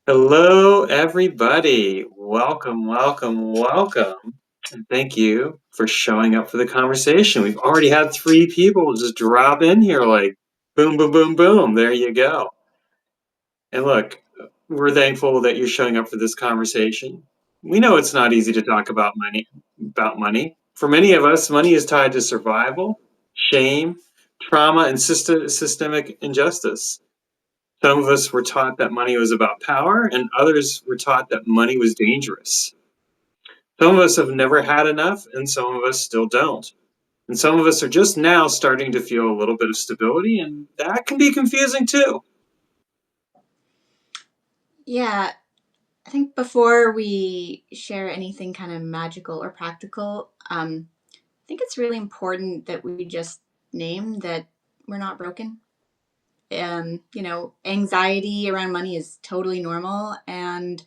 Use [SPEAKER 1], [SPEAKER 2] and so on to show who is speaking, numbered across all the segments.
[SPEAKER 1] Hello, everybody. Welcome, welcome, welcome. And thank you for showing up for the conversation. We've already had three people just drop in here like boom, boom, boom, boom. There you go. And look, we're thankful that you're showing up for this conversation. We know it's not easy to talk about money. For many of us, money is tied to survival, shame, trauma, and systemic injustice. Some of us were taught that money was about power, and others were taught that money was dangerous. Some of us have never had enough, and some of us still don't. And some of us are just now starting to feel a little bit of stability, and that can be confusing too.
[SPEAKER 2] Yeah, I think before we share anything kind of magical or practical, I think it's really important that we just name that we're not broken. Anxiety around money is totally normal, and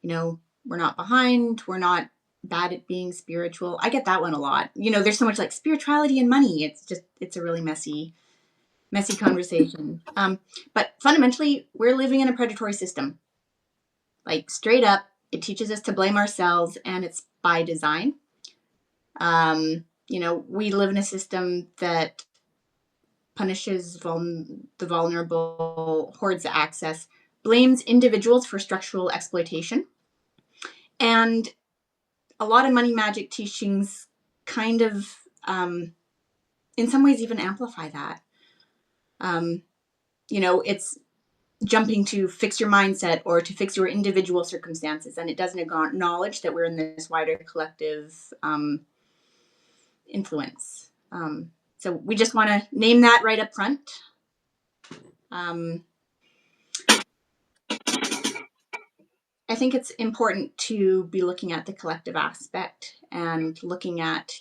[SPEAKER 2] we're not behind. We're not bad at being spiritual. I get that one a lot. There's so much like spirituality and money. It's a really messy conversation. But fundamentally, we're living in a predatory system. Like straight up, it teaches us to blame ourselves, and it's by design. We live in a system that punishes the vulnerable, hoards access, blames individuals for structural exploitation, and a lot of money magic teachings kind of, in some ways, even amplify that. It's jumping to fix your mindset or to fix your individual circumstances, and it doesn't acknowledge that we're in this wider collective influence. So we just want to name that right up front. I think it's important to be looking at the collective aspect and looking at,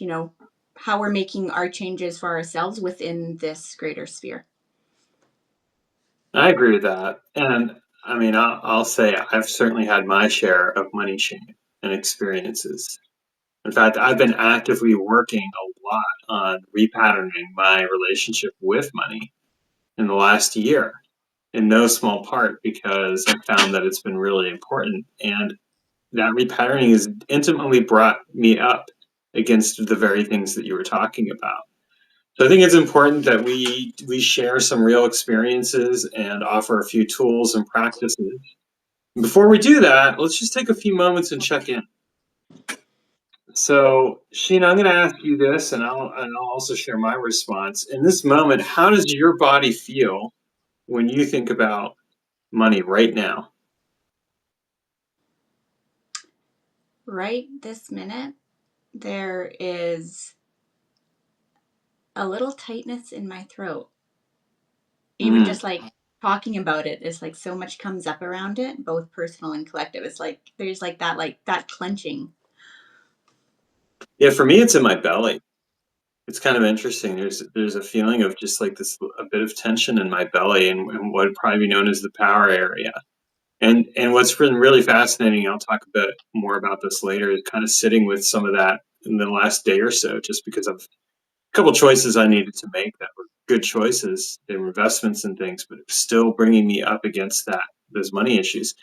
[SPEAKER 2] how we're making our changes for ourselves within this greater sphere.
[SPEAKER 1] I agree with that. And I mean, I'll say I've certainly had my share of money shame and experiences. In fact, I've been actively working a lot on repatterning my relationship with money in the last year, in no small part because I found that it's been really important. And that repatterning has intimately brought me up against the very things that you were talking about. So I think it's important that we share some real experiences and offer a few tools and practices. Before we do that, let's just take a few moments and check in. So, Sheena, I'm going to ask you this, and I'll also share my response. In this moment, how does your body feel when you think about money right now?
[SPEAKER 2] Right this minute, there is a little tightness in my throat. Even
[SPEAKER 1] Mm.
[SPEAKER 2] just like talking about it, it's like so much comes up around it, both personal and collective. It's like there's like that clenching.
[SPEAKER 1] Yeah, for me, it's in my belly. It's kind of interesting. There's a feeling of just like this a bit of tension in my belly and what would probably be known as the power area. And what's been really fascinating, I'll talk a bit more about this later, is kind of sitting with some of that in the last day or so, just because of a couple choices I needed to make that were good choices. They were investments and things, but it was still bringing me up against those money issues.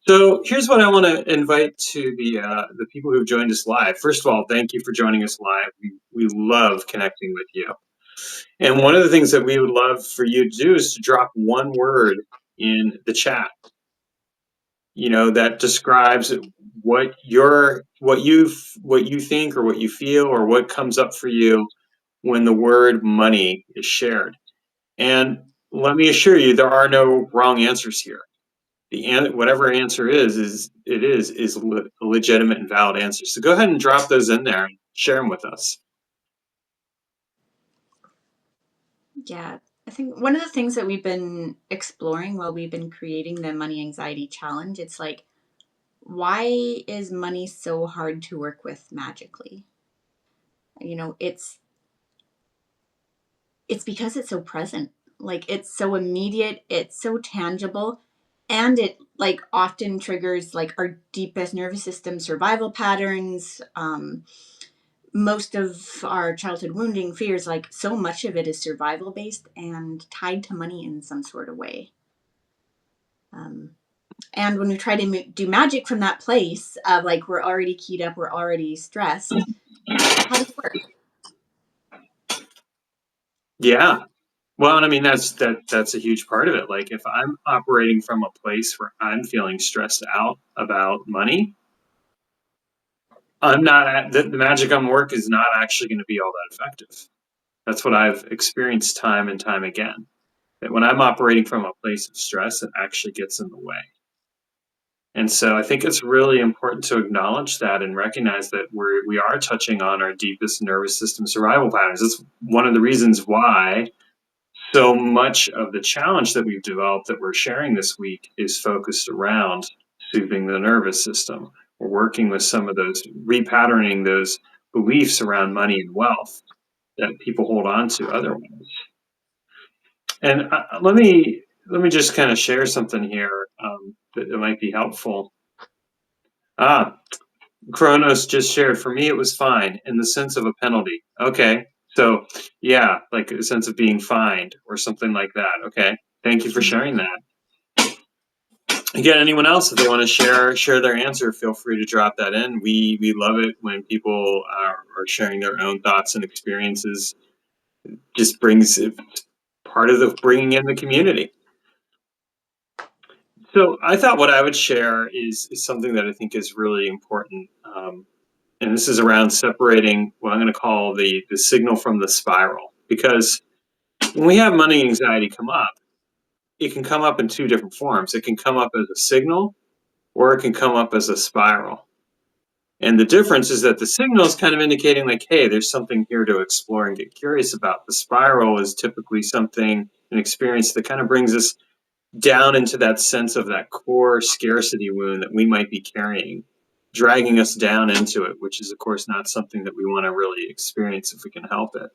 [SPEAKER 1] So here's what I want to invite to the people who've joined us live. First of all, thank you for joining us live. We love connecting with you. And one of the things that we would love for you to do is to drop one word in the chat, that describes what you think or what you feel or what comes up for you when the word money is shared. And let me assure you, there are no wrong answers here. Whatever answer is a legitimate and valid answer. So go ahead and drop those in there and share them with us.
[SPEAKER 2] Yeah. I think one of the things that we've been exploring while we've been creating the money anxiety challenge, it's like, why is money so hard to work with magically? It's because it's so present. Like it's so immediate, it's so tangible, and it like often triggers like our deepest nervous system survival patterns. Most of our childhood wounding fears, like so much of it is survival based and tied to money in some sort of way. Um, And when we try to do magic from that place of like, we're already keyed up, we're already stressed, how does it work?
[SPEAKER 1] Yeah. Well, and I mean that's a huge part of it. Like if I'm operating from a place where I'm feeling stressed out about money, I'm not the magic on work is not actually going to be all that effective. That's what I've experienced time and time again. That when I'm operating from a place of stress, it actually gets in the way. And so I think it's really important to acknowledge that and recognize that we are touching on our deepest nervous system survival patterns. It's one of the reasons why so much of the challenge that we've developed that we're sharing this week is focused around soothing the nervous system. We're working with some of those, repatterning those beliefs around money and wealth that people hold on to otherwise. And let me just kind of share something here that might be helpful. Ah, Kronos just shared. For me, it was fine in the sense of a penalty. Okay, so yeah, like a sense of being fined or something like that. Okay, thank you for sharing that. Again, anyone else, if they want to share their answer, feel free to drop that in. We love it when people are sharing their own thoughts and experiences. Just brings it part of the bringing in the community. So I thought what I would share is something that I think is really important, and this is around separating what I'm going to call the signal from the spiral. Because when we have money anxiety come up, it can come up in two different forms. It can come up as a signal, or it can come up as a spiral. And the difference is that the signal is kind of indicating like, hey, there's something here to explore and get curious about. The spiral is typically something, an experience that kind of brings us down into that sense of that core scarcity wound that we might be carrying, dragging us down into it, which is, of course, not something that we want to really experience if we can help it.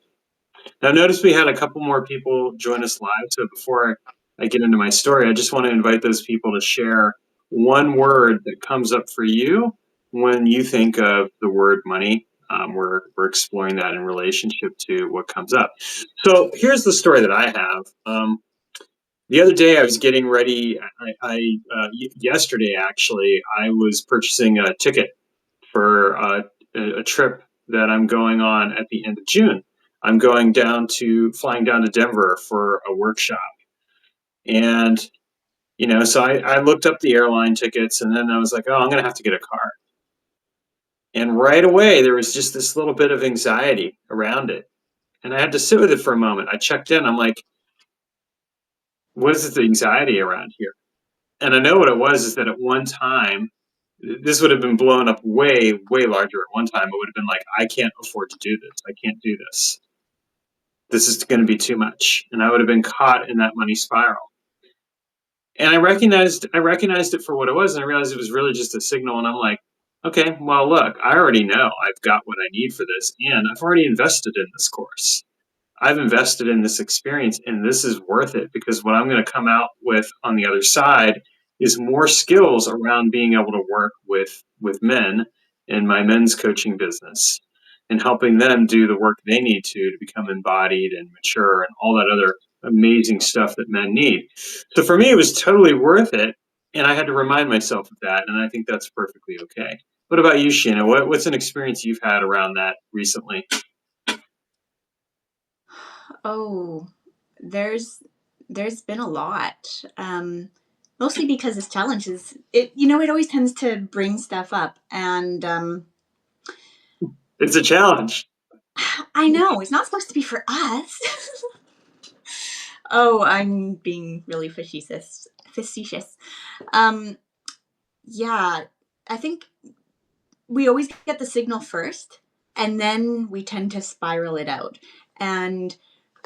[SPEAKER 1] Now, notice we had a couple more people join us live. So before I get into my story, I just want to invite those people to share one word that comes up for you when you think of the word money. We're exploring that in relationship to what comes up. So here's the story that I have. The other day, I was getting ready. Yesterday, actually, I was purchasing a ticket for a trip that I'm going on at the end of June. I'm flying down to Denver for a workshop. And, so I looked up the airline tickets and then I was like, oh, I'm going to have to get a car. And right away, there was just this little bit of anxiety around it. And I had to sit with it for a moment. I checked in. I'm like, what is the anxiety around here? And I know what it was is that at one time, this would have been blown up way, way larger at one time. It would have been like, I can't afford to do this. I can't do this. This is going to be too much. And I would have been caught in that money spiral. And I recognized it for what it was, and I realized it was really just a signal. And I'm like, okay, well, look, I already know I've got what I need for this, and I've already invested in this course. I've invested in this experience and this is worth it because what I'm going to come out with on the other side is more skills around being able to work with men in my men's coaching business and helping them do the work they need to become embodied and mature and all that other amazing stuff that men need. So for me, it was totally worth it. And I had to remind myself of that. And I think that's perfectly okay. What about you, Sheena? What's an experience you've had around that recently?
[SPEAKER 2] Oh, there's there's been a lot. Mostly because this challenge is it. It always tends to bring stuff up, and
[SPEAKER 1] It's a challenge.
[SPEAKER 2] I know it's not supposed to be for us. Oh, I'm being really facetious. Facetious. Um, yeah, I think we always get the signal first, and then we tend to spiral it out. And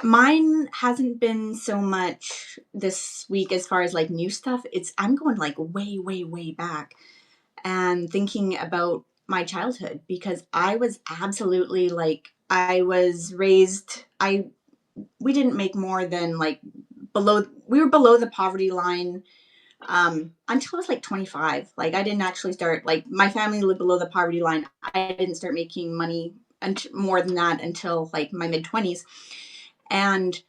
[SPEAKER 2] mine hasn't been so much this week as far as like new stuff. I'm going like way, way, way back and thinking about my childhood because I was absolutely like I was raised. I We didn't make more than like below. We were below the poverty line until I was like 25. Like I didn't actually start like my family lived below the poverty line. I didn't start making money more than that until like my mid 20s, and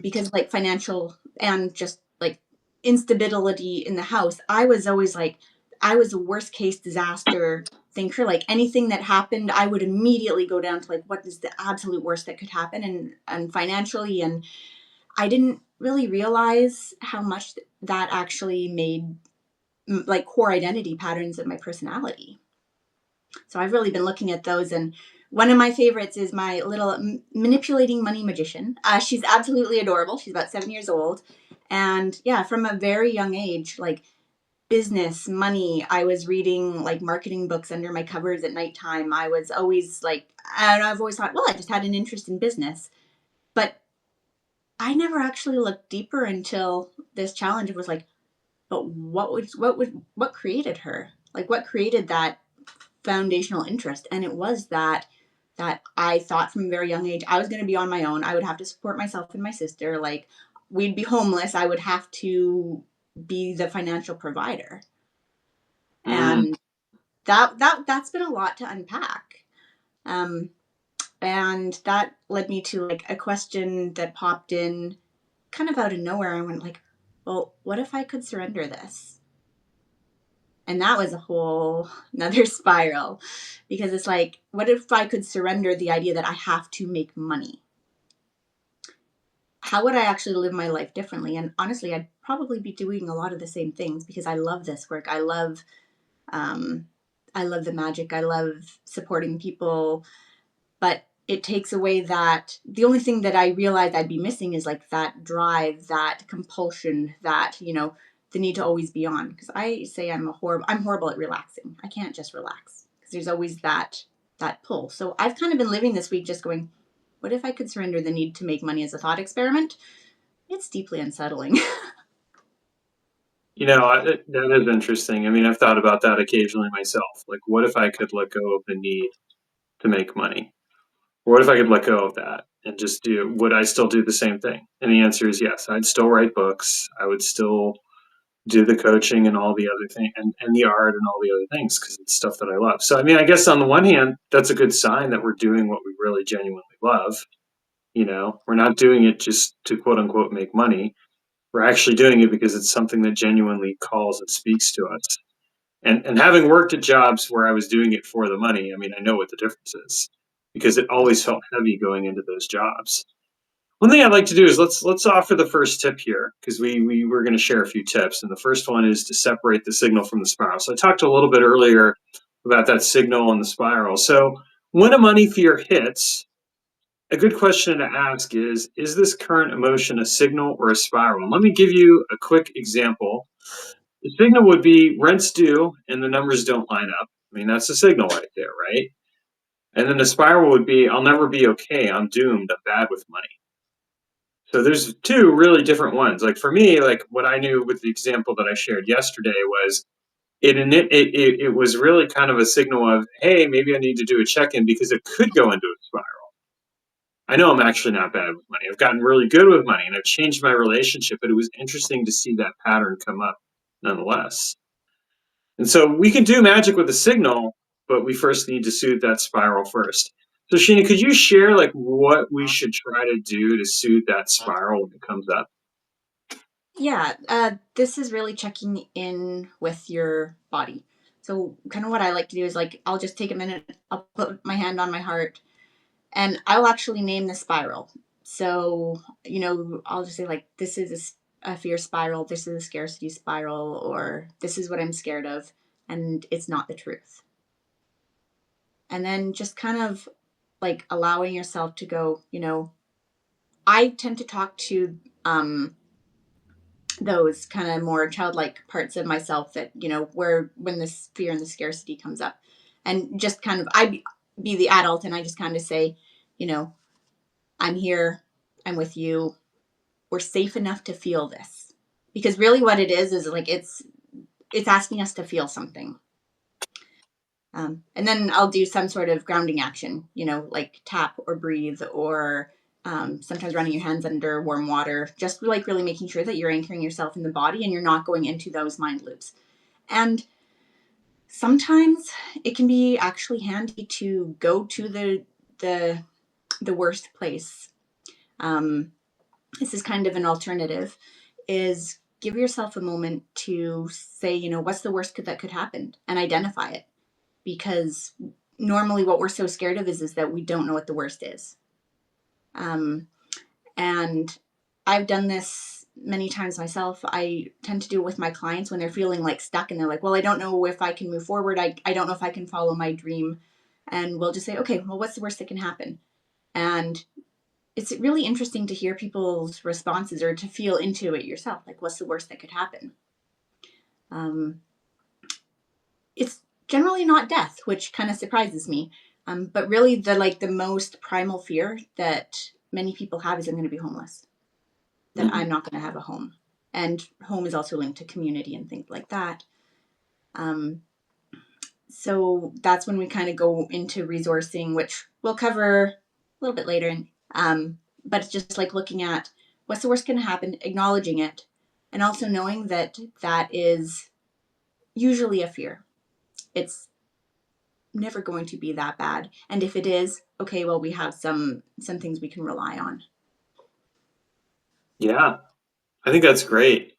[SPEAKER 2] because like financial and just like instability in the house, I was always like, I was a worst case disaster thinker. Like anything that happened, I would immediately go down to like, what is the absolute worst that could happen, and financially. And I didn't really realize how much that actually made like core identity patterns of my personality. So I've really been looking at those. And one of my favorites is my little manipulating money magician. She's absolutely adorable. She's about 7 years old. And yeah, from a very young age, like business, money, I was reading like marketing books under my covers at nighttime. I was always like, and I've always thought, well, I just had an interest in business. But I never actually looked deeper until this challenge was like, but what created her? Like what created that foundational interest? And it was that I thought from a very young age I was going to be on my own. I would have to support myself and my sister. Like we'd be homeless. I would have to be the financial provider.
[SPEAKER 1] Mm.
[SPEAKER 2] And that's been a lot to unpack. Um, and that led me to like a question that popped in kind of out of nowhere. I went like, well, what if I could surrender this? And that was a whole another spiral, because it's like, what if I could surrender the idea that I have to make money? How would I actually live my life differently? And honestly, I'd probably be doing a lot of the same things because I love this work. Um, I love the magic. I love supporting people, but it takes away that the only thing that I realized I'd be missing is like that drive, that compulsion, that, the need to always be on. Because I say I'm horrible at relaxing. I can't just relax because there's always that pull. So I've kind of been living this week just going, what if I could surrender the need to make money as a thought experiment? It's deeply unsettling.
[SPEAKER 1] That is interesting. I mean, I've thought about that occasionally myself. Like, what if I could let go of the need to make money? Or what if I could let go of that and just would I still do the same thing? And the answer is yes. I'd still write books. I would still do the coaching and all the other things, and the art and all the other things, because it's stuff that I love. So, I mean, I guess on the one hand, that's a good sign that we're doing what we really genuinely love. We're not doing it just to quote unquote make money. We're actually doing it because it's something that genuinely calls and speaks to us. And having worked at jobs where I was doing it for the money, I mean, I know what the difference is, because it always felt heavy going into those jobs. One thing I'd like to do is let's offer the first tip here, because we were going to share a few tips, and the first one is to separate the signal from the spiral. So I talked a little bit earlier about that signal and the spiral. So when a money fear hits, a good question to ask is this current emotion a signal or a spiral? And let me give you a quick example. The signal would be rent's due and the numbers don't line up. I mean, that's a signal right there, right? And then the spiral would be I'll never be okay. I'm doomed. I'm bad with money. So there's two really different ones. Like for me, like what I knew with the example that I shared yesterday was it was really kind of a signal of, hey, maybe I need to do a check-in, because it could go into a spiral. I know I'm actually not bad with money. I've gotten really good with money and I've changed my relationship, but it was interesting to see that pattern come up nonetheless. And so we can do magic with a signal, but we first need to soothe that spiral first. So Sheena, could you share like what we should try to do to soothe that spiral when it comes up?
[SPEAKER 2] Yeah, this is really checking in with your body. So, kind of what I like to do is like, I'll just take a minute, I'll put my hand on my heart, and I'll actually name the spiral. So, I'll just say, like, this is a fear spiral, this is a scarcity spiral, or this is what I'm scared of, and it's not the truth. And then just kind of like allowing yourself to go, I tend to talk to those kind of more childlike parts of myself that, where when this fear and the scarcity comes up, and just kind of be the adult, and I just kind of say, you know I'm here, I'm with you, we're safe enough to feel this. Because really what it is like it's asking us to feel something. And then I'll do some sort of grounding action, like tap or breathe, or sometimes running your hands under warm water, just like really making sure that you're anchoring yourself in the body and you're not going into those mind loops. And sometimes it can be actually handy to go to the worst place. This is kind of an alternative, is give yourself a moment to say, what's the worst that could happen, and identify it. Because normally what we're so scared of is that we don't know what the worst is. And I've done this many times myself. I tend to do it with my clients when they're feeling like stuck and they're like, well, I don't know if I can move forward. I don't know if I can follow my dream. And we'll just say, okay, well, what's the worst that can happen? And it's really interesting to hear people's responses or to feel into it yourself. Like, what's the worst that could happen? It's generally not death, which kind of surprises me. But really, the most primal fear that many people have is I'm going to be homeless, that I'm not going to have a home. And home is also linked to community and things like that. So that's when we kind of go into resourcing, which we'll cover a little bit later. But it's just like looking at what's the worst going to happen, acknowledging it, and also knowing that that is usually a fear. It's never going to be that bad. And if it is, okay, well, we have some things we can rely on.
[SPEAKER 1] Yeah, I think that's great.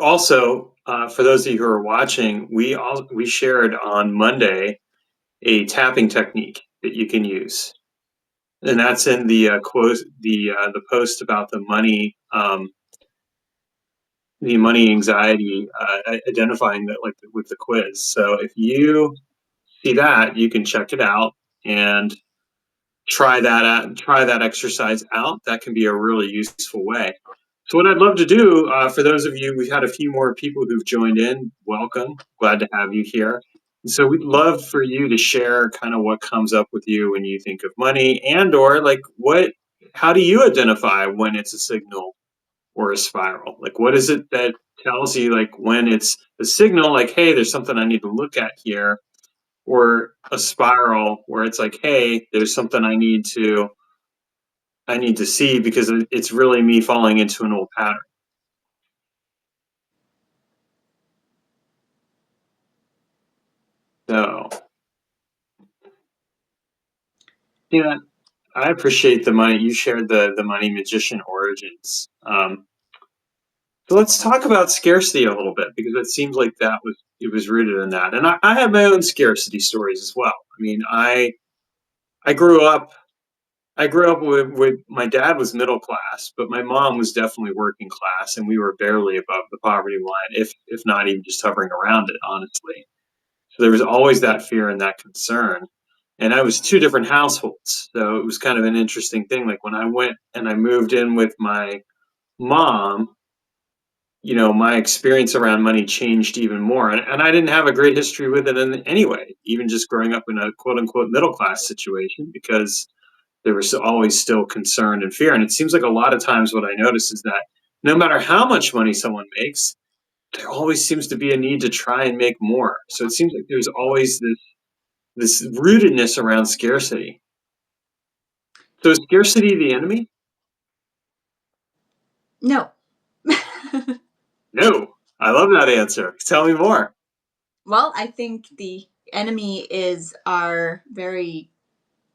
[SPEAKER 1] Also, for those of you who are watching, we shared on Monday a tapping technique that you can use, and that's in the quote the post about the money anxiety, identifying that like with the quiz. So if you see that, you can check it out and try that exercise out. That can be a really useful way. So what I'd love to do, for those of you, we've had a few more people who've joined in. Welcome, glad to have you here. So we'd love for you to share kind of what comes up with you when you think of money, and or like how do you identify when it's a signal or a spiral? Like what is it that tells you like when it's a signal like, hey, there's something I need to look at here, or a spiral where it's like, hey, there's something I need to see because it's really me falling into an old pattern. So, yeah, I appreciate the money. You shared the money magician origins. So let's talk about scarcity a little bit because it seems like it was rooted in that. And I have my own scarcity stories as well. I mean, I grew up I grew up with my dad was middle class, but my mom was definitely working class, and we were barely above the poverty line, if not even just hovering around it, honestly. So there was always that fear and that concern. And I was two different households. So it was kind of an interesting thing. Like when I went and I moved in with my mom, my experience around money changed even more. And I didn't have a great history with it anyway, even just growing up in a quote unquote middle class situation, because there was always still concern and fear. And it seems like a lot of times what I notice is that no matter how much money someone makes, there always seems to be a need to try and make more. So it seems like there's always this rootedness around scarcity. So is scarcity the enemy?
[SPEAKER 2] No.
[SPEAKER 1] No. I love that answer. Tell me more.
[SPEAKER 2] Well, I think the enemy is our very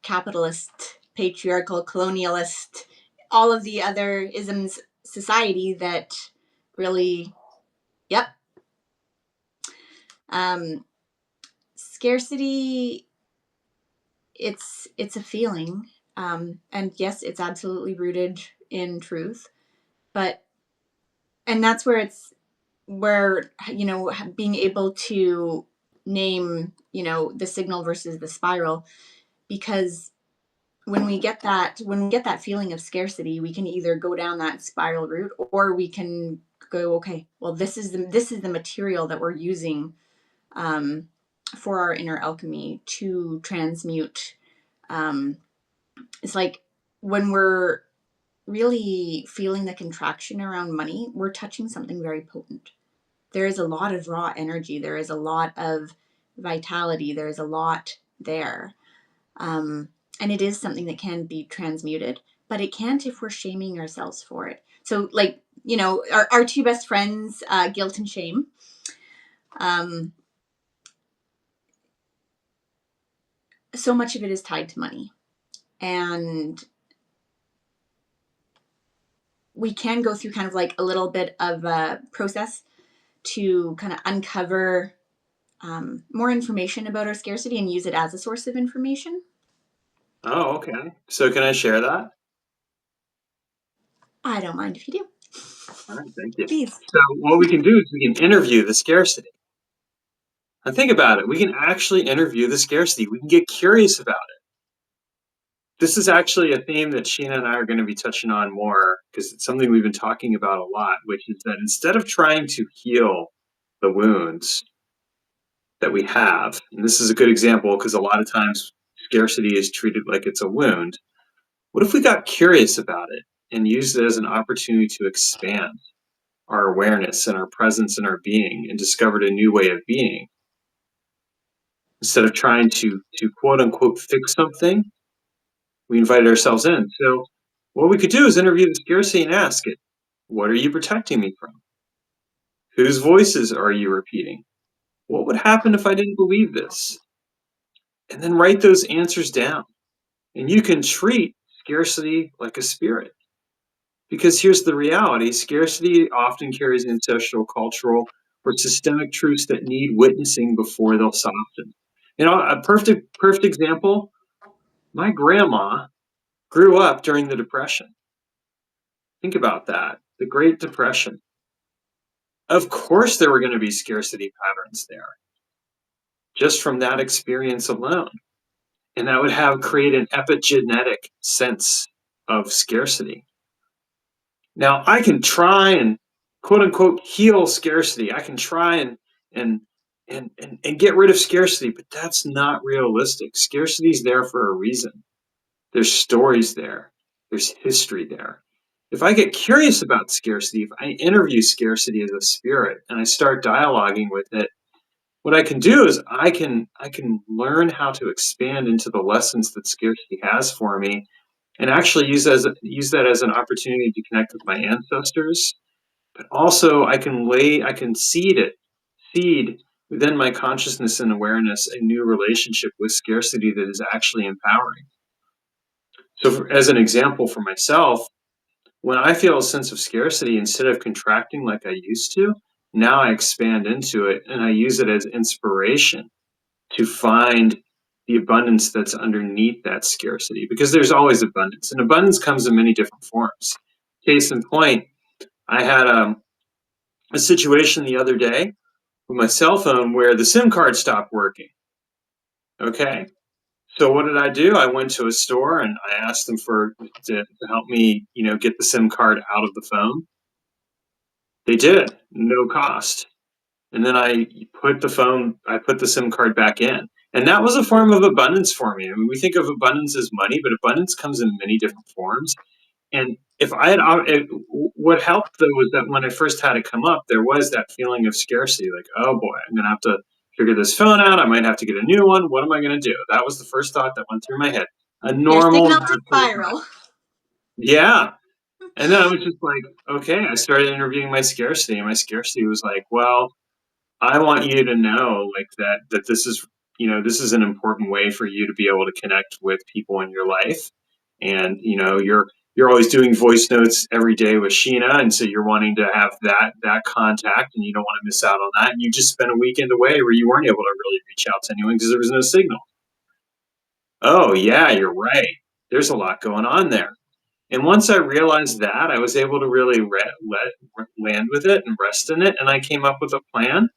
[SPEAKER 2] capitalist, patriarchal, colonialist, all of the other isms society that really, yep. Um, Scarcity, it's a feeling, and yes, it's absolutely rooted in truth, but and that's where being able to name the signal versus the spiral, because when we get that feeling of scarcity, we can either go down that spiral route, or we can go, okay, well, this is the material that we're using, um, for our inner alchemy to transmute. um, it's like when we're really feeling the contraction around money, we're touching something very potent. There is a lot of raw energy, there is a lot of vitality, there is a lot there. Um, and it is something that can be transmuted, but it can't if we're shaming ourselves for it. So, like, our two best friends, guilt and shame. Um, so much of it is tied to money. And we can go through kind of like a little bit of a process to kind of uncover more information about our scarcity and use it as a source of information.
[SPEAKER 1] Oh, okay. So can I share that?
[SPEAKER 2] I don't mind if you do.
[SPEAKER 1] All right, thank you.
[SPEAKER 2] Please.
[SPEAKER 1] So what we can do is we can interview the scarcity. And think about it. We can actually interview the scarcity. We can get curious about it. This is actually a theme that Sheena and I are going to be touching on more because it's something we've been talking about a lot, which is that instead of trying to heal the wounds that we have, and this is a good example because a lot of times scarcity is treated like it's a wound. What if we got curious about it and used it as an opportunity to expand our awareness and our presence and our being and discovered a new way of being instead of trying to quote unquote fix something? We invited ourselves in. So what we could do is interview the scarcity and ask it, what are you protecting me from? Whose voices are you repeating? What would happen if I didn't believe this? And then write those answers down. And you can treat scarcity like a spirit. Because here's the reality: scarcity often carries ancestral, cultural, or systemic truths that need witnessing before they'll soften. You know, a perfect example, my grandma grew up during the Depression. Think about that. The Great Depression. Of course, there were going to be scarcity patterns there, just from that experience alone. And that would have created an epigenetic sense of scarcity. Now, I can try and quote unquote heal scarcity. I can try and and get rid of scarcity, but that's not realistic. Scarcity is there for a reason. There's stories there. There's history there. If I get curious about scarcity, if I interview scarcity as a spirit and I start dialoguing with it, what I can do is I can learn how to expand into the lessons that scarcity has for me and actually use that as an opportunity to connect with my ancestors. But also I can seed within my consciousness and awareness a new relationship with scarcity that is actually empowering. So as an example for myself, when I feel a sense of scarcity, instead of contracting like I used to, now I expand into it and I use it as inspiration to find the abundance that's underneath that scarcity, because there's always abundance, and abundance comes in many different forms. Case in point, I had a situation the other day with my cell phone where the SIM card stopped working. Okay. So what did I do? I went to a store and I asked them to help me, get the SIM card out of the phone. They did, no cost. And then I put the SIM card back in. And that was a form of abundance for me. I mean, we think of abundance as money, but abundance comes in many different forms. And if I had, what helped though was that when I first had it come up, there was that feeling of scarcity, like, oh boy, I'm going to have to figure this phone out. I might have to get a new one. What am I going to do? That was the first thought that went through my head. A
[SPEAKER 2] Your
[SPEAKER 1] normal,
[SPEAKER 2] signal to
[SPEAKER 1] natural thought.
[SPEAKER 2] spiral.
[SPEAKER 1] Yeah. And then I was just like, okay, I started interviewing my scarcity, and my scarcity was like, well, I want you to know, like, that this is, this is an important way for you to be able to connect with people in your life. And you're always doing voice notes every day with Sheena, and so you're wanting to have that contact, and you don't want to miss out on that. And you just spent a weekend away where you weren't able to really reach out to anyone because there was no signal. Oh yeah, you're right. There's a lot going on there. And once I realized that, I was able to really land with it and rest in it. And I came up with a plan.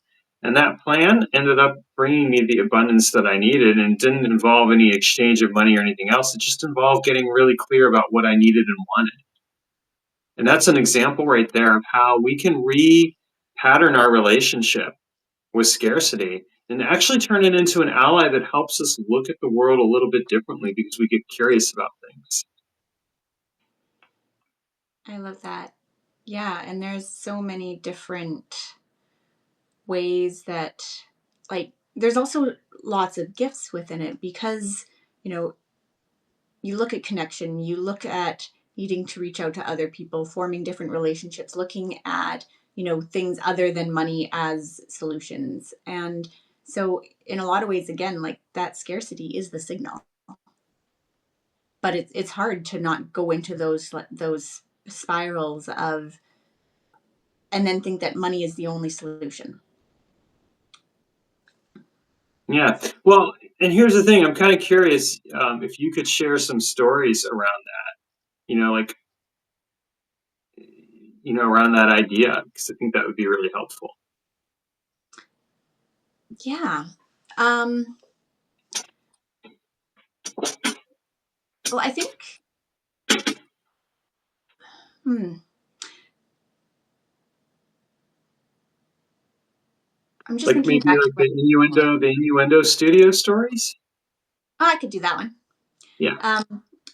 [SPEAKER 1] And that plan ended up bringing me the abundance that I needed, and didn't involve any exchange of money or anything else. It just involved getting really clear about what I needed and wanted. And that's an example right there of how we can re-pattern our relationship with scarcity and actually turn it into an ally that helps us look at the world a little bit differently because we get curious about things.
[SPEAKER 2] I love that. Yeah, and there's so many different ways that, like, there's also lots of gifts within it because, you know, you look at connection, you look at needing to reach out to other people, forming different relationships, looking at, things other than money as solutions. And so in a lot of ways, again, like, that scarcity is the signal. But it's hard to not go into those spirals of, and then think that money is the only solution.
[SPEAKER 1] Yeah. Well, and here's the thing. I'm kind of curious if you could share some stories around that, like, around that idea, because I think that would be really helpful.
[SPEAKER 2] Yeah. Um, well, I think, hmm, I'm just
[SPEAKER 1] Like
[SPEAKER 2] thinking
[SPEAKER 1] maybe
[SPEAKER 2] back to
[SPEAKER 1] like
[SPEAKER 2] what.
[SPEAKER 1] the innuendo studio stories.
[SPEAKER 2] Oh, I could do that one.
[SPEAKER 1] Yeah.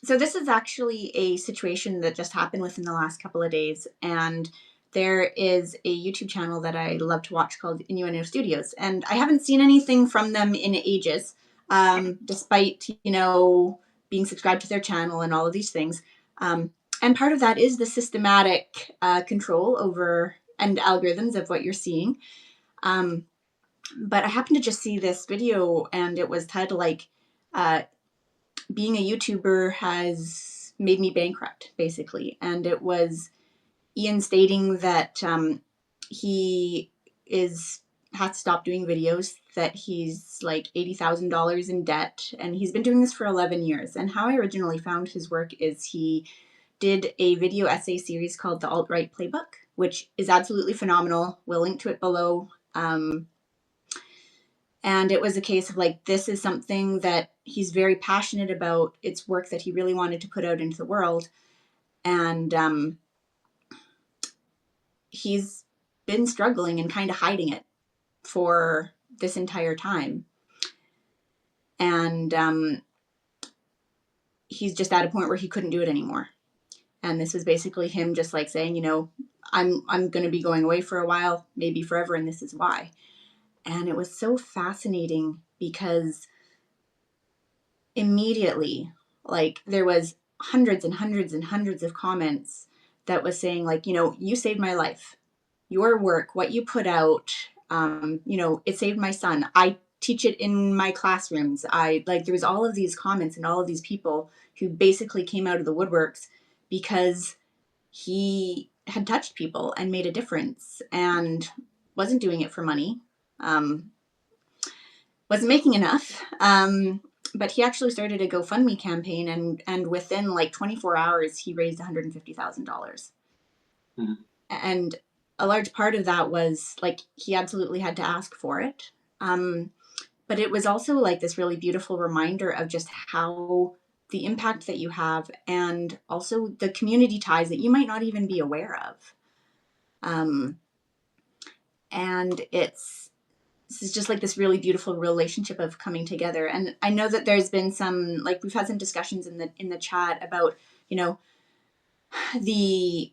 [SPEAKER 2] So this is actually a situation that just happened within the last couple of days, and there is a YouTube channel that I love to watch called Innuendo Studios, and I haven't seen anything from them in ages, despite being subscribed to their channel and all of these things. And part of that is the systematic control over and algorithms of what you're seeing. Um, but I happened to just see this video, and it was titled like. Being a YouTuber has made me bankrupt, basically. And it was Ian stating that he is has to stop doing videos, that he's like $80,000 in debt, and he's been doing this for 11 years. And how I originally found his work is he did a video essay series called The Alt-Right Playbook, which is absolutely phenomenal. We'll link to it below. And it was a case of like, this is something that he's very passionate about. It's work that he really wanted to put out into the world. And he's been struggling and kind of hiding it for this entire time. And he's just at a point where he couldn't do it anymore. And this was basically him just like saying, I'm going to be going away for a while, maybe forever, and this is why. And it was so fascinating because immediately, like, there was hundreds and hundreds and hundreds of comments that was saying like, you saved my life, your work, what you put out, it saved my son, I teach it in my classrooms. I like, there was all of these comments and all of these people who basically came out of the woodworks because he had touched people and made a difference and wasn't doing it for money, um, wasn't making enough. But he actually started a GoFundMe campaign, and within like 24 hours, he raised $150,000.
[SPEAKER 1] Mhm.
[SPEAKER 2] And a large part of that was like, he absolutely had to ask for it. But it was also like this really beautiful reminder of just how the impact that you have, and also the community ties that you might not even be aware of. And this is just like this really beautiful relationship of coming together. And I know that there's been some, like, we've had some discussions in the chat about, the,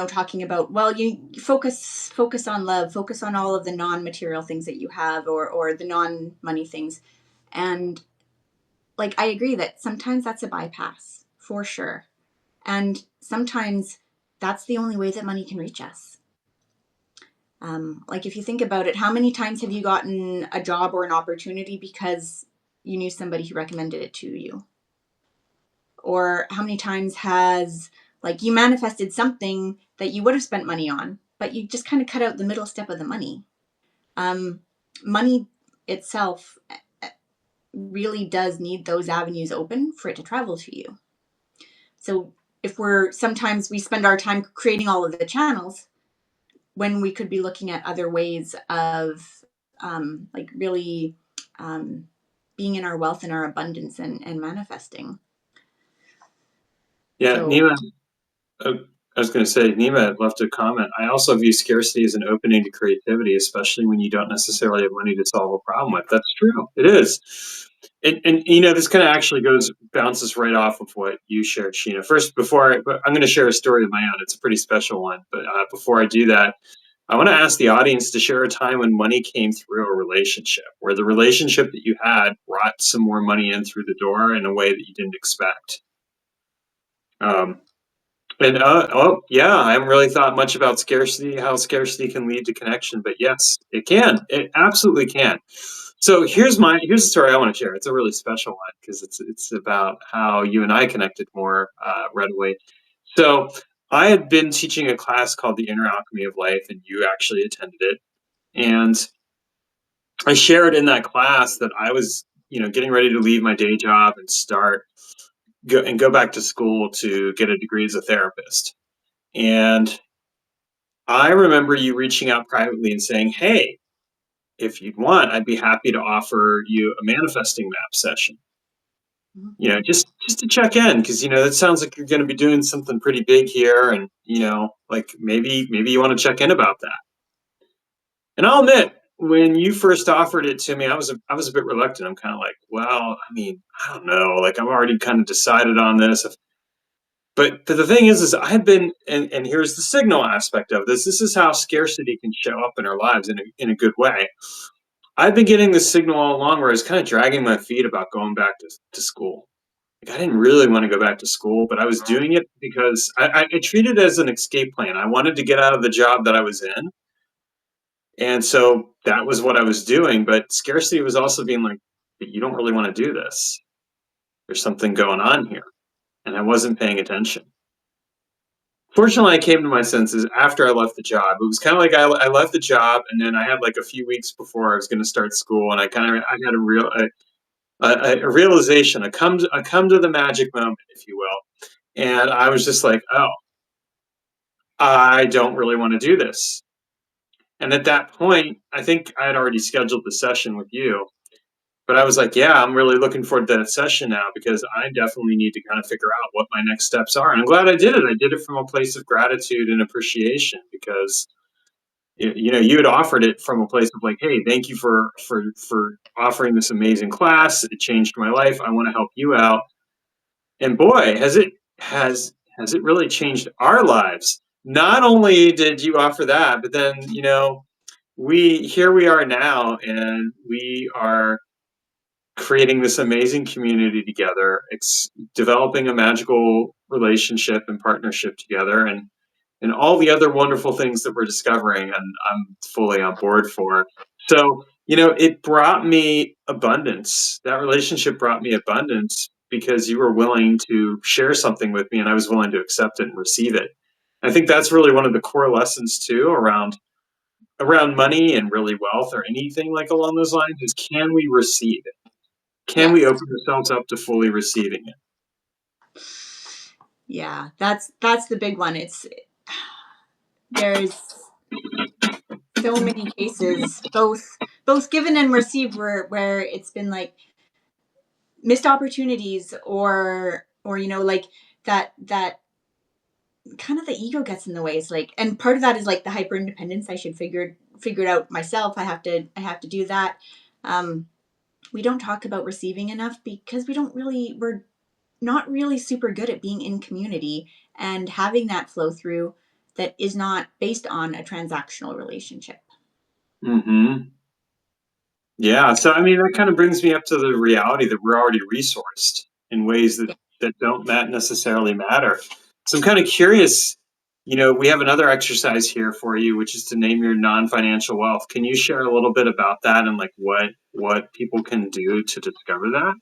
[SPEAKER 2] talking about, well, you focus on love, focus on all of the non-material things that you have, or the non-money things. And like, I agree that sometimes that's a bypass for sure. And sometimes that's the only way that money can reach us. Like, if you think about it, how many times have you gotten a job or an opportunity because you knew somebody who recommended it to you? Or how many times has, like, you manifested something that you would have spent money on, but you just kind of cut out the middle step of the money? Money itself really does need those avenues open for it to travel to you. So if sometimes we spend our time creating all of the channels when we could be looking at other ways of like, really being in our wealth and our abundance, and manifesting.
[SPEAKER 1] Yeah,
[SPEAKER 2] So
[SPEAKER 1] Nima. Uh, I was going to say, Nima, I'd love to comment. I also view scarcity as an opening to creativity, especially when you don't necessarily have money to solve a problem with. That's true. It is. And this kind of actually bounces right off of what you shared, Sheena. First, but I'm going to share a story of my own. It's a pretty special one. But before I do that, I want to ask the audience to share a time when money came through a relationship, where the relationship that you had brought some more money in through the door in a way that you didn't expect. Um, and oh yeah, I haven't really thought much about scarcity, how scarcity can lead to connection, but yes, it can. It absolutely can. So here's a story I want to share. It's a really special one because it's about how you and I connected more readily. So I had been teaching a class called The Inner Alchemy of Life, and you actually attended it. And I shared in that class that I was, getting ready to leave my day job and go back to school to get a degree as a therapist. And I remember you reaching out privately and saying, "Hey, if you'd want, I'd be happy to offer you a manifesting map session.
[SPEAKER 2] Mhm.
[SPEAKER 1] Just to check in, because that sounds like you're going to be doing something pretty big here, and like maybe you want to check in about that." And I'll admit, when you first offered it to me, I was a bit reluctant. I'm kind of like, well, I mean, I don't know. Like, I've already kind of decided on this. But the thing is I've been, and here's the signal aspect of this. This is how scarcity can show up in our lives in a good way. I've been getting this signal all along where I was kind of dragging my feet about going back to school. Like, I didn't really want to go back to school, but I was doing it because I treated it as an escape plan. I wanted to get out of the job that I was in. And so that was what I was doing. But scarcity was also being like, "But you don't really want to do this. There's something going on here." And I wasn't paying attention. Fortunately, I came to my senses after I left the job. It was kind of like I left the job, and then I had like a few weeks before I was going to start school, and I had a realization, a come to the magic moment, if you will, and I was just like, oh, I don't really want to do this. And at that point, I think I had already scheduled the session with you, but I was like, yeah, I'm really looking forward to that session now because I definitely need to kind of figure out what my next steps are. And I'm glad I did it. I did it from a place of gratitude and appreciation because you had offered it from a place of like, hey, thank you for offering this amazing class. It changed my life. I want to help you out. And boy, has it really changed our lives. Not only did you offer that, but then we are now, and we are creating this amazing community together. It's developing a magical relationship and partnership together, and all the other wonderful things that we're discovering, and I'm fully on board for. So, it brought me abundance. That relationship brought me abundance because you were willing to share something with me and I was willing to accept it and receive it. I think that's really one of the core lessons too around money and really wealth or anything like along those lines is, can we receive it? Can we
[SPEAKER 2] Yes.
[SPEAKER 1] open ourselves up to fully receiving it?
[SPEAKER 2] Yeah, that's the big one. There's so many cases, both given and received, where it's been like missed opportunities, or like that kind of the ego gets in the way. It's like, and part of that is like the hyper independence. I should figure it out myself. I have to do that. Um, we don't talk about receiving enough because we're not really super good at being in community and having that flow through that is not based on a transactional relationship.
[SPEAKER 1] Hmm. Yeah, so I mean that kind of brings me up to the reality that we're already resourced in ways
[SPEAKER 2] Yeah.
[SPEAKER 1] that don't necessarily matter. So I'm kind of curious. We have another exercise here for you, which is to name your non-financial wealth. Can you share a little bit about that and like what people can do to discover that?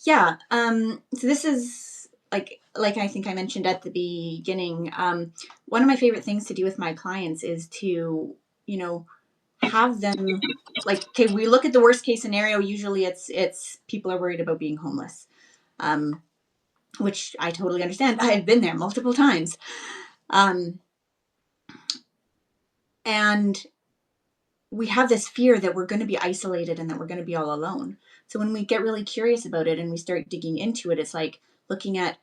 [SPEAKER 2] Yeah. So this is like I think I mentioned at the beginning. One of my favorite things to do with my clients is to, you know, have them, like, okay, we look at the worst case scenario. Usually it's people are worried about being homeless. Um, which I totally understand. I've been there multiple times. Um, and we have this fear that we're going to be isolated and that we're going to be all alone. So when we get really curious about it and we start digging into it, it's like looking at,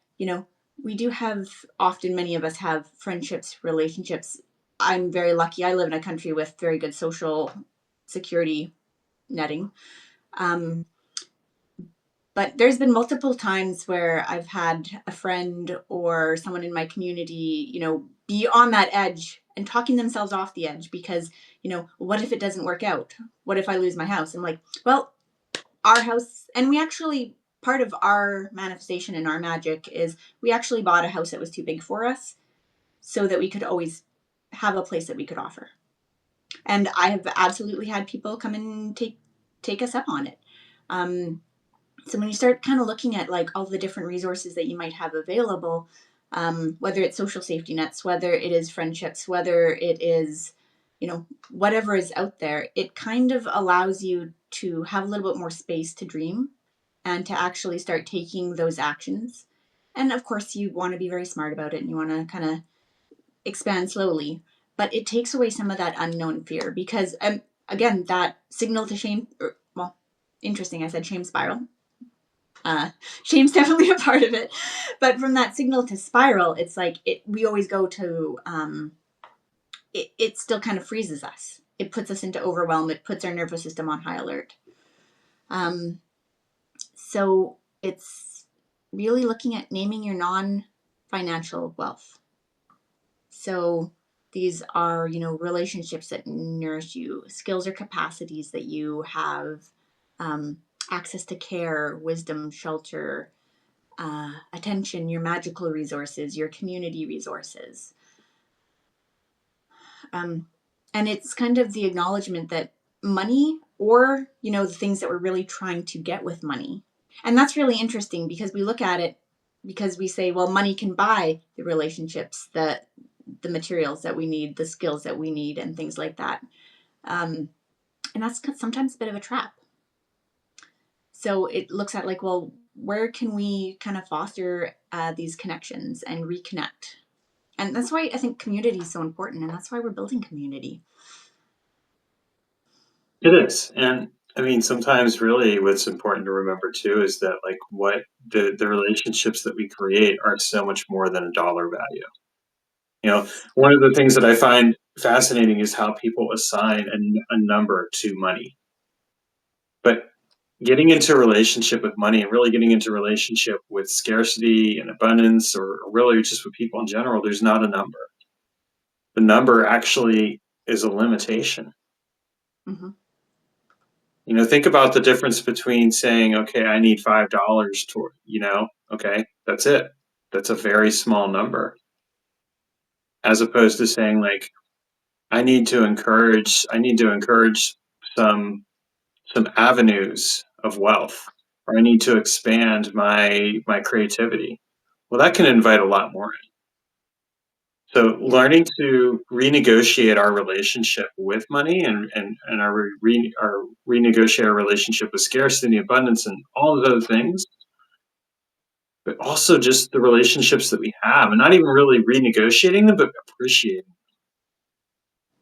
[SPEAKER 2] we do have, often many of us have friendships, relationships. I'm very lucky. I live in a country with very good social security netting. Um, but there's been multiple times where I've had a friend or someone in my community, be on that edge and talking themselves off the edge because, what if it doesn't work out? What if I lose my house? I'm like, well, our house, and we actually, part of our manifestation and our magic is we actually bought a house that was too big for us so that we could always have a place that we could offer. And I have absolutely had people come and take take us up on it. So when you start kind of looking at like all the different resources that you might have available, whether it's social safety nets, whether it is friendships, whether it is, whatever is out there, it kind of allows you to have a little bit more space to dream and to actually start taking those actions. And of course, you want to be very smart about it and you want to kind of expand slowly, but it takes away some of that unknown fear because, again, that signal to shame, well, interesting, I said shame spiral. Shame's definitely a part of it, but from that signal to spiral, it's like we always go to, it still kind of freezes us. It puts us into overwhelm. It puts our nervous system on high alert. So it's really looking at naming your non-financial wealth. So these are, relationships that nourish you, skills or capacities that you have, access to care, wisdom, shelter, attention, your magical resources, your community resources. And it's kind of the acknowledgement that money or, the things that we're really trying to get with money. And that's really interesting because we look at it because we say, well, money can buy the relationships, the materials that we need, the skills that we need, and things like that. And that's sometimes a bit of a trap. So it looks at like, well, where can we kind of foster these connections and reconnect? And that's why I think community is so important, and that's why we're building community.
[SPEAKER 1] It is. And I mean, sometimes really what's important to remember too is that like what the relationships that we create are so much more than a dollar value. One of the things that I find fascinating is how people assign a number to money. But getting into a relationship with money and really getting into a relationship with scarcity and abundance, or really just with people in general, there's not a number. The number actually is a limitation.
[SPEAKER 2] Mm-hmm.
[SPEAKER 1] Think about the difference between saying, okay, I need $5 to, okay, that's it. That's a very small number. As opposed to saying like, I need to encourage some avenues of wealth, or I need to expand my creativity. Well, that can invite a lot more in. So learning to renegotiate our relationship with money and our renegotiate our relationship with scarcity, abundance, and all of those things, but also just the relationships that we have, and not even really renegotiating them, but appreciating.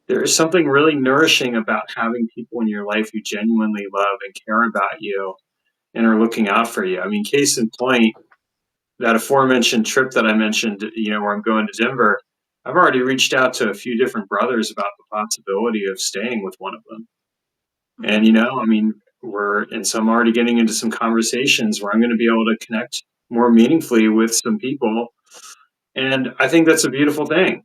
[SPEAKER 1] There is something really nourishing about having people in your life who genuinely love and care about you and are looking out for you. I mean, case in point, that aforementioned trip that I mentioned, where I'm going to Denver, I've already reached out to a few different brothers about the possibility of staying with one of them. And,
[SPEAKER 2] Mm-hmm.
[SPEAKER 1] I mean, so I'm already getting into some conversations where I'm going to be able to connect more meaningfully with some people. And I think that's a beautiful thing.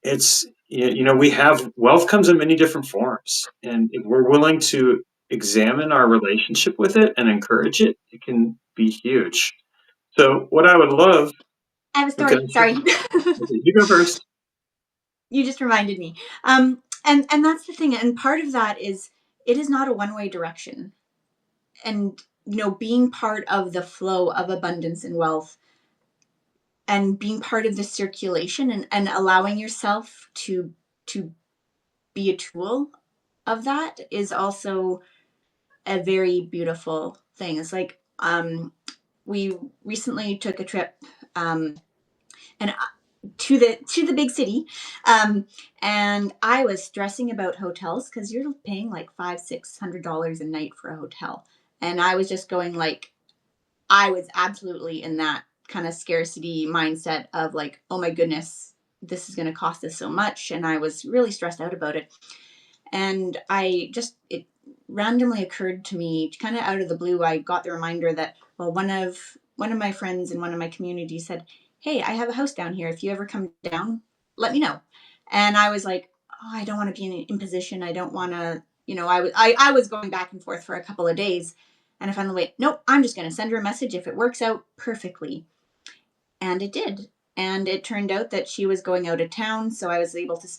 [SPEAKER 1] It's, we have wealth comes in many different forms. And if we're willing to examine our relationship with it and encourage it, it can be huge. So what I would love,
[SPEAKER 2] I have a
[SPEAKER 1] okay,
[SPEAKER 2] story. Sorry.
[SPEAKER 1] you go first.
[SPEAKER 2] You just reminded me. And that's the thing. And part of that is it is not a one-way direction. And being part of the flow of abundance and wealth and being part of the circulation and allowing yourself to be a tool of that is also a very beautiful thing. It's like we recently took a trip and to the big city, and I was stressing about hotels because you're paying like $500-600 a night for a hotel, and I was just going like I was absolutely in that kind of scarcity mindset of like, oh my goodness, this is going to cost us so much, and I was really stressed out about it. And it randomly occurred to me, kind of out of the blue, I got the reminder that, well, one of my friends in one of my communities said, hey, I have a house down here, if you ever come down, let me know. And I was like, oh, I don't want to be in an imposition, I don't want to, I was going back and forth for a couple of days, and I finally went, nope, I'm just going to send her a message. If it works out, perfectly. And it did. And it turned out that she was going out of town, so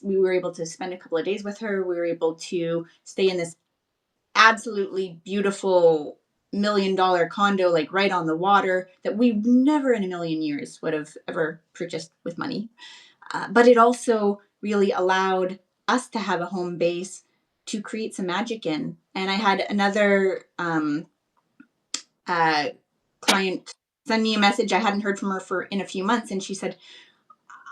[SPEAKER 2] we were able to spend a couple of days with her. We were able to stay in this absolutely beautiful $1 million condo, like right on the water, that we never in a million years would have ever purchased with money. But it also really allowed us to have a home base to create some magic in. And I had another uh, client send me a message. I hadn't heard from her for in a few months, and she said,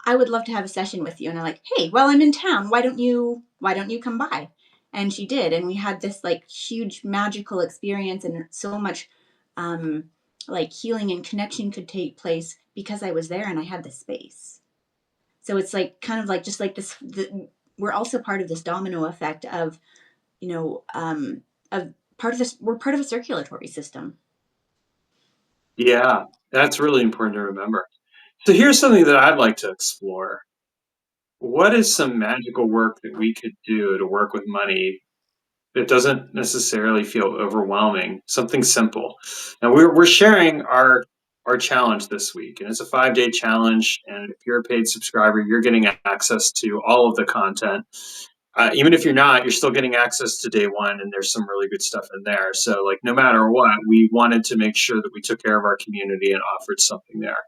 [SPEAKER 2] "I would love to have a session with you." And I'm like, "Hey, well, I'm in town. Why don't you come by?" And she did, and we had this like huge magical experience, and so much um, like healing and connection could take place because I was there and I had the space. So it's like kind of like just like this. We're also part of this domino effect of of part of this. We're part of a circulatory system.
[SPEAKER 1] Yeah, that's really important to remember. So here's something that I'd like to explore. What is some magical work that we could do to work with money that doesn't necessarily feel overwhelming? Something simple. Now we're sharing our challenge this week, and it's a 5-day challenge. And if you're a paid subscriber, you're getting access to all of the content. Even if you're not, you're still getting access to day one, and there's some really good stuff in there. So, like, no matter what, we wanted to make sure that we took care of our community and offered something there.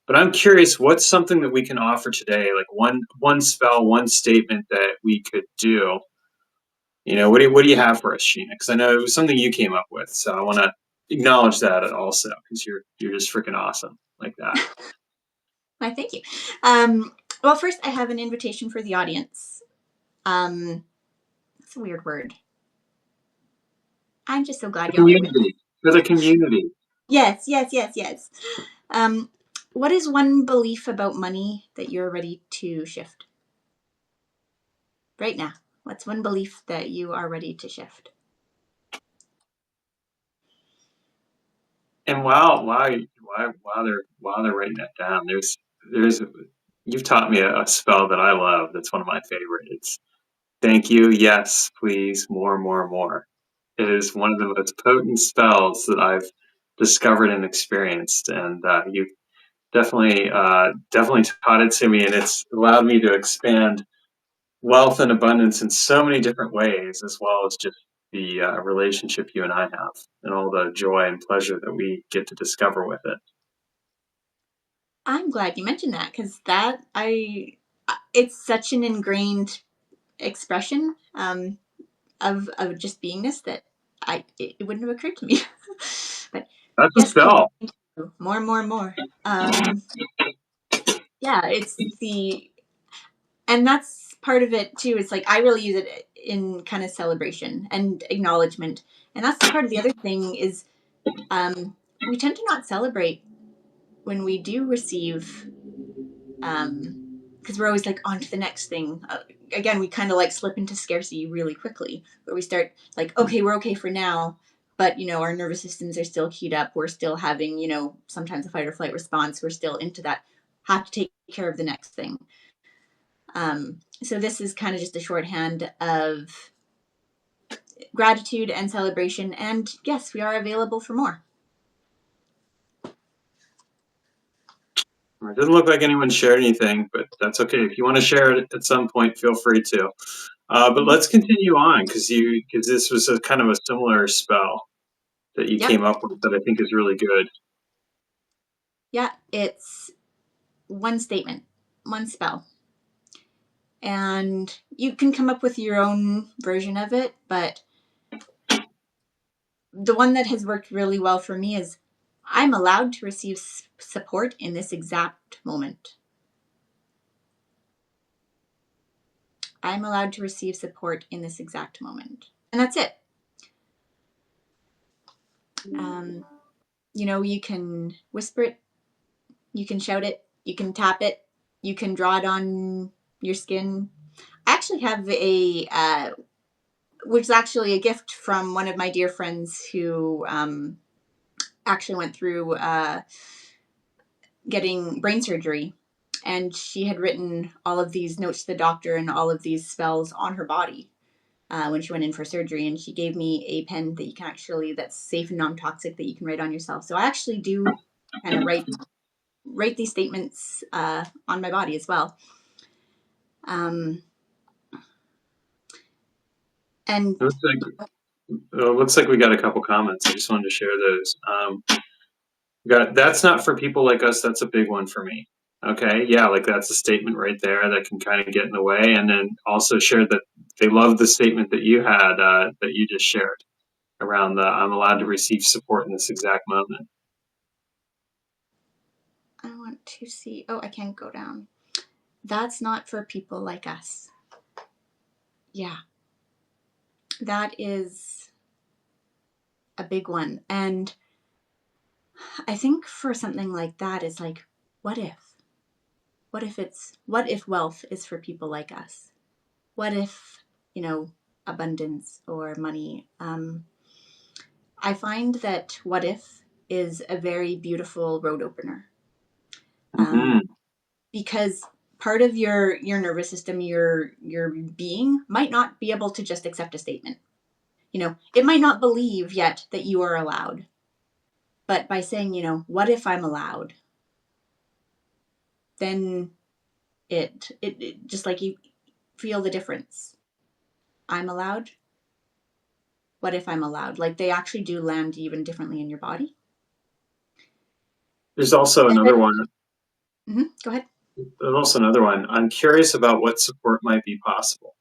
[SPEAKER 1] But I'm curious, what's something that we can offer today? Like one spell, one statement that we could do. What do you have for us, Sheena? Because I know it was something you came up with, so I want to acknowledge that also because you're just freaking awesome like that.
[SPEAKER 2] Why, thank you. Um, well, first, I have an invitation for the audience. It's a weird word. I'm just so
[SPEAKER 1] The
[SPEAKER 2] glad y'all are with me.
[SPEAKER 1] community, for the community.
[SPEAKER 2] Yes, yes, yes, yes. Um, what is one belief about money that you're ready to shift right now? What's one belief that you are ready to shift?
[SPEAKER 1] And while they're writing that down, there's you've taught me a spell that I love. That's one of my favorites. Thank you. Yes, please. More, more, more. It is one of the most potent spells that I've discovered and experienced, and you definitely taught it to me, and it's allowed me to expand wealth and abundance in so many different ways, as well as just the relationship you and I have, and all the joy and pleasure that we get to discover with it.
[SPEAKER 2] I'm glad you mentioned that because it's such an ingrained expression of just beingness that it wouldn't have occurred to me. But
[SPEAKER 1] That's a
[SPEAKER 2] yes, please,
[SPEAKER 1] spell.
[SPEAKER 2] more, more, more. Yeah, it's the and that's part of it too. It's like I really use it in kind of celebration and acknowledgement, and that's part of the other thing is we tend to not celebrate when we do receive because we're always like on to the next thing. Again, we kind of like slip into scarcity really quickly, where we start like, okay, we're okay for now, but our nervous systems are still keyed up. We're still having sometimes a fight or flight response. We're still into that. Have to take care of the next thing. So this is kind of just a shorthand of gratitude and celebration. And yes, we are available for more.
[SPEAKER 1] It doesn't look like anyone shared anything, but that's okay. If you want to share it at some point, feel free to. But
[SPEAKER 2] Mm-hmm.
[SPEAKER 1] let's continue on because this was a kind of a similar spell that you
[SPEAKER 2] Yep.
[SPEAKER 1] came up with that I think is really good.
[SPEAKER 2] Yeah. It's one statement, one spell. And you can come up with your own version of it, but the one that has worked really well for me is I'm allowed to receive support in this exact moment. I'm allowed to receive support in this exact moment. And that's it. Um, you can whisper it, you can shout it, you can tap it, you can draw it on your skin. I actually have which is actually a gift from one of my dear friends who actually went through getting brain surgery. And she had written all of these notes to the doctor and all of these spells on her body when she went in for surgery. And she gave me a pen that you can that's safe and non toxic that you can write on yourself. So I actually do kind of write these statements on my body as well. Um, and
[SPEAKER 1] It looks like It looks like we got a couple comments. I just wanted to share those. That's not for people like us. That's a big one for me. Okay, yeah, like that's a statement right there that can kind of get in the way. And then also share that they love the statement that you had that you just shared around the I'm allowed to receive support in this exact moment.
[SPEAKER 2] I want to see. Oh, I can't go down. That's not for people like us. Yeah, that is a big one. And I think for something like that, it's like, what if? What if wealth is for people like us? What if, you know, abundance or money? I find that what if is a very beautiful road opener. Um,
[SPEAKER 1] Hmm.
[SPEAKER 2] because part of your nervous system, your being might not be able to just accept a statement. You know, it might not believe yet that you are allowed. But by saying, what if I'm allowed? Then it just like you feel the difference. I'm allowed. What if I'm allowed? Like they actually do land even differently in your body.
[SPEAKER 1] There's also
[SPEAKER 2] And
[SPEAKER 1] another one.
[SPEAKER 2] go ahead.
[SPEAKER 1] There's also another one. I'm curious about what support might be possible.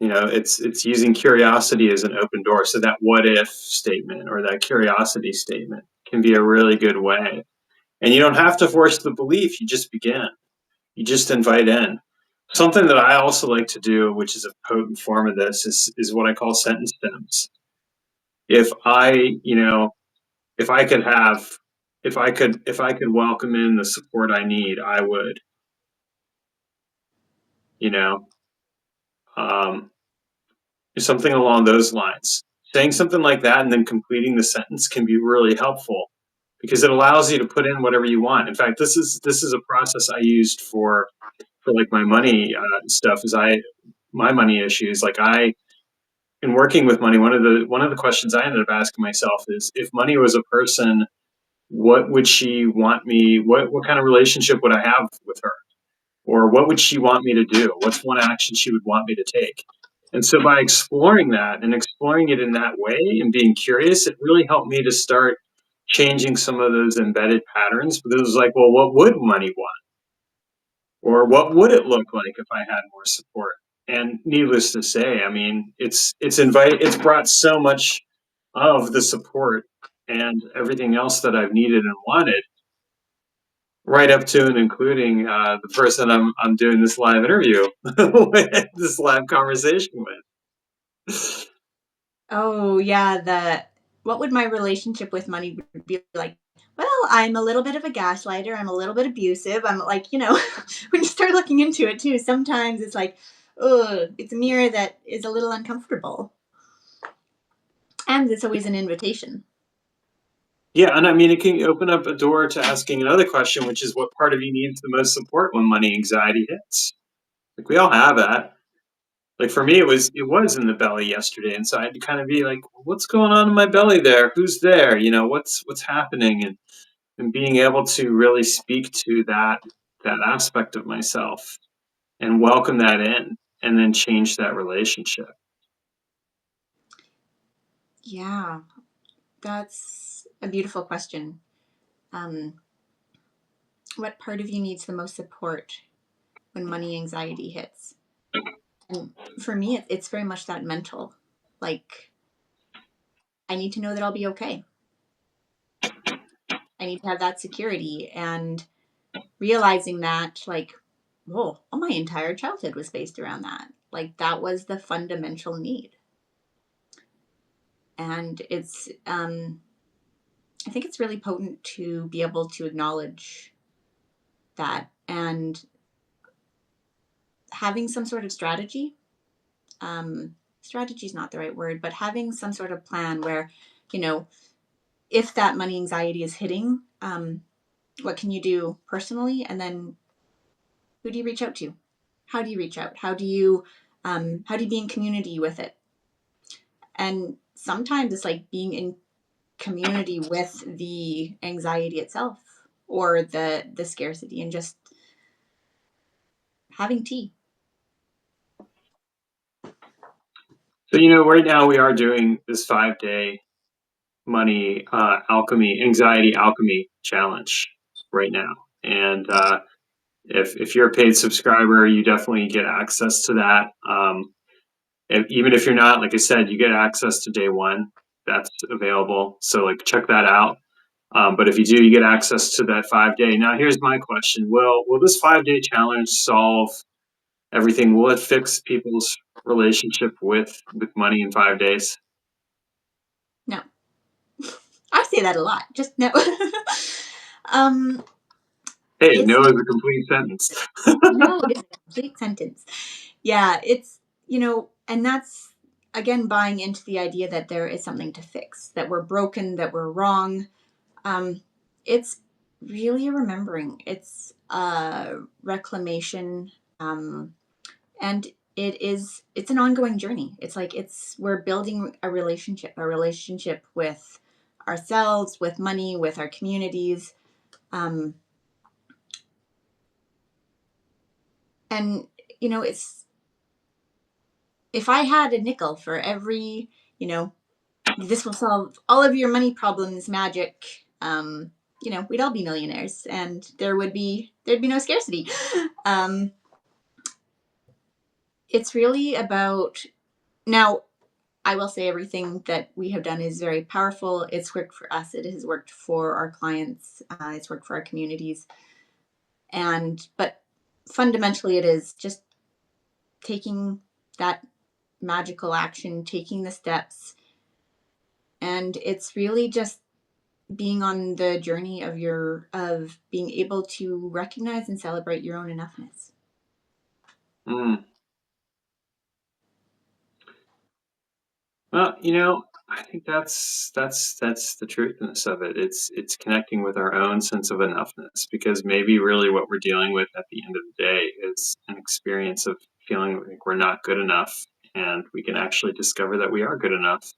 [SPEAKER 1] It's using curiosity as an open door. So that what if statement or that curiosity statement can be a really good way. And you don't have to force the belief. You just begin. You just invite in. Something that I also like to do, which is a potent form of this, is what I call sentence stems. If I, if I could have, if I could welcome in the support I need, I would, you know, um, something along those lines. Saying something like that and then completing the sentence can be really helpful because it allows you to put in whatever you want. In fact, this is a process I used for like my money stuff. Is I my money issues. Like I in working with money, one of the questions I ended up asking myself is if money was a person, what would she want me? What kind of relationship would I have with her? Or what would she want me to do? What's one action she would want me to take? And so by exploring that and exploring it in that way and being curious, it really helped me to start changing some of those embedded patterns. But it was like, well, what would money want? Or what would it look like if I had more support? And needless to say, I mean, it's brought so much of the support and everything else that I've needed and wanted right up to and including the person I'm doing this live interview with, this live conversation with.
[SPEAKER 2] Oh yeah, the what would my relationship with money be like? Well, I'm a little bit of a gaslighter. I'm a little bit abusive. I'm like, when you start looking into it too, sometimes it's like, oh, it's a mirror that is a little uncomfortable. And it's always an invitation.
[SPEAKER 1] Yeah, and I mean, it can open up a door to asking another question, which is what part of you needs the most support when money anxiety hits? Like we all have that. Like for me, it was in the belly yesterday, and so I had to kind of be like, what's going on in my belly there? Who's there? What's happening? And being able to really speak to that aspect of myself and welcome that in, and then change that relationship.
[SPEAKER 2] Yeah, that's a beautiful question. Um, what part of you needs the most support when money anxiety hits? And for me, it's very much that mental. Like, I need to know that I'll be okay. I need to have that security and realizing that, like, whoa, my entire childhood was based around that. Like, that was the fundamental need. And I think it's really potent to be able to acknowledge that and having some sort of strategy. Strategy is not the right word, but having some sort of plan where, you know, if that money anxiety is hitting, what can you do personally? And then who do you reach out to? How do you reach out? How do you be in community with it? And sometimes it's like being in community with the anxiety itself or the scarcity and just having tea.
[SPEAKER 1] So, right now we are doing this 5 day money anxiety alchemy challenge right now. And if you're a paid subscriber, you definitely get access to that. Even if you're not, like I said, you get access to day one. That's available. So, like, check that out. But if you do, you get access to that 5 day. Now, here's my question: Will this 5 day challenge solve everything? Will it fix people's relationship with money in 5 days?
[SPEAKER 2] No. I say that a lot. Just no. um,
[SPEAKER 1] Hey,
[SPEAKER 2] it's
[SPEAKER 1] no is
[SPEAKER 2] not.
[SPEAKER 1] a complete sentence.
[SPEAKER 2] No, it's a complete sentence. Yeah, it's, and that's again buying into the idea that there is something to fix, that we're broken, that we're wrong. Um, it's really a remembering. It's a reclamation. And it's an ongoing journey. It's like we're building a relationship with ourselves, with money, with our communities. Um, and it's if I had a nickel for every, you know, this will solve all of your money problems magic, we'd all be millionaires and there'd be no scarcity. Um, it's really about now I will say everything that we have done is very powerful. It's worked for us. It has worked for our clients. It's worked for our communities. But fundamentally, it is just taking that magical action, taking the steps, and it's really just being on the journey of being able to recognize and celebrate your own enoughness.
[SPEAKER 1] Mm. Well, I think that's the truthness of it. It's connecting with our own sense of enoughness, because maybe really what we're dealing with at the end of the day is an experience of feeling like we're not good enough, and we can actually discover that we are good enough.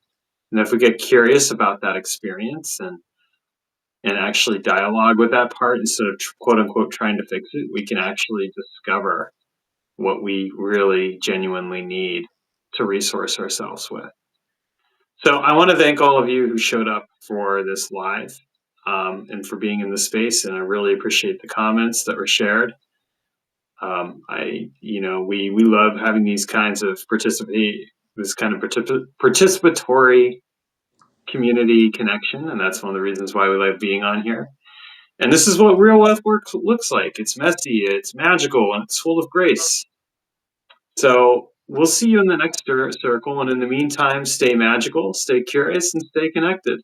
[SPEAKER 1] And if we get curious about that experience and actually dialogue with that part instead of quote unquote trying to fix it, we can actually discover what we really genuinely need to resource ourselves with. So I want to thank all of you who showed up for this live, and for being in the space. And I really appreciate the comments that were shared. We love having this kind of participatory community connection, and that's one of the reasons why we like being on here. And this is what real life work looks like. It's messy, it's magical, and it's full of grace. So we'll see you in the next circle. And in the meantime, stay magical, stay curious, and stay connected.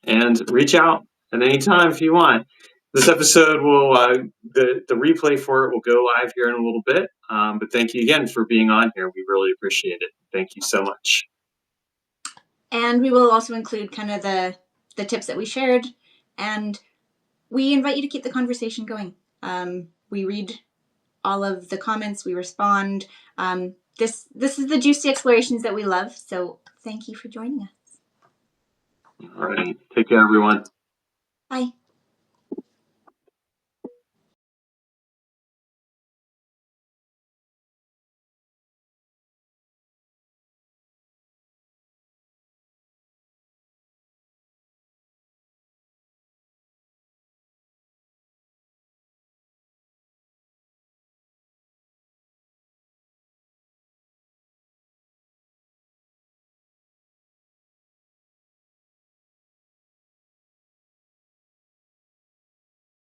[SPEAKER 1] And reach out at any time if you want. This episode the replay for it will go live here in a little bit. But thank you again for being on here. We really appreciate it. Thank you so much.
[SPEAKER 2] And we will also include kind of the tips that we shared, and we invite you to keep the conversation going. We read all of the comments, we respond. This is the juicy explorations that we love. So thank you for joining us.
[SPEAKER 1] All right. Take care, everyone.
[SPEAKER 2] Bye.